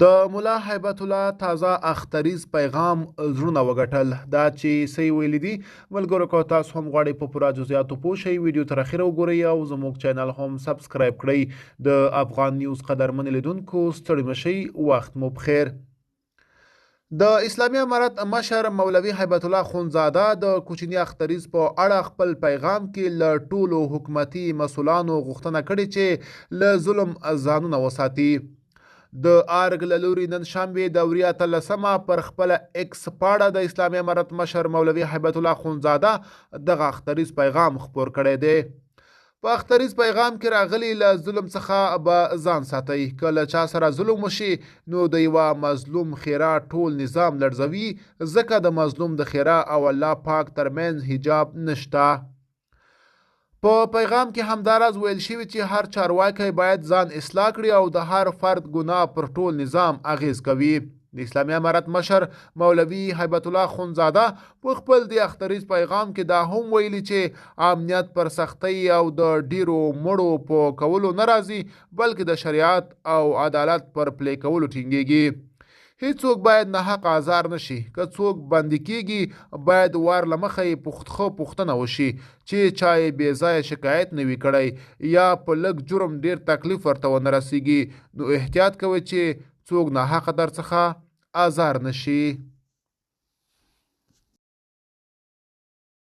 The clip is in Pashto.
د ملا هیبت الله تازه اختریز پیغام زړونه وګټل. دا چې څه یې ویلي دي ملګرو، که تاسو هم غواړئ په پوره جزئیاتو پوه شئ ویډیو تر اخره وګورئ او زموږ چینل هم سبسکرایب کړئ. د افغان نیوز قدرمن لیدونکو ستړي مه شئ، وخت مو بخیر. د اسلامي امارت مشر مولوي هیبت الله خونزاده د کوچني اختریز په اړه خپل پیغام کې له ټولو حکومتي مسؤلانو غوښتنه کړې چې له ظلم ځانونه وساتي. د ارګ له لوري نن شنبې د وري 18 پر خپله ایکس پاڼه د اسلامي امارت مشر مولوي هیبت الله خونزاده دغه اختریز پیغام خپور کړی دی. په اختریز پیغام کې راغلی له ظلم څخه به ځان ساتئ. که له چا سره ظلم وشي نو د یوه مظلوم خیره ټول نظام لړزوي، ځکه د مظلوم د خیره او الله پاک ترمنځ حجاب نشته. په پیغام کې همداراز ویل شوي چې هر چارواکی باید ځان اصلاح کړي او د هر فرد ګناه پر ټول نظام اغیز کوي. د اسلامي امارت مشر مولوي هیبت الله خونزاده په خپل د اختریز پیغام کې دا هم ویلي چې امنیت پر سختۍ او د ډیرو مړو په کولو نه راځي، بلکې د شریعت او عدالت پر پلي کولو ټینګیږي. هیڅوک باید ناحق آزار نشي. که څوک بندي کیږي باید وار له مخه یې پوښتنه وشي چې چا یې بې ځایه شکایت نه وي کړی یا په لږ جرم ډیر تکلیف ورته ونه رسیږي، نو احتیاط کوئ چې څوک ناحقه در څخه آزار نشي.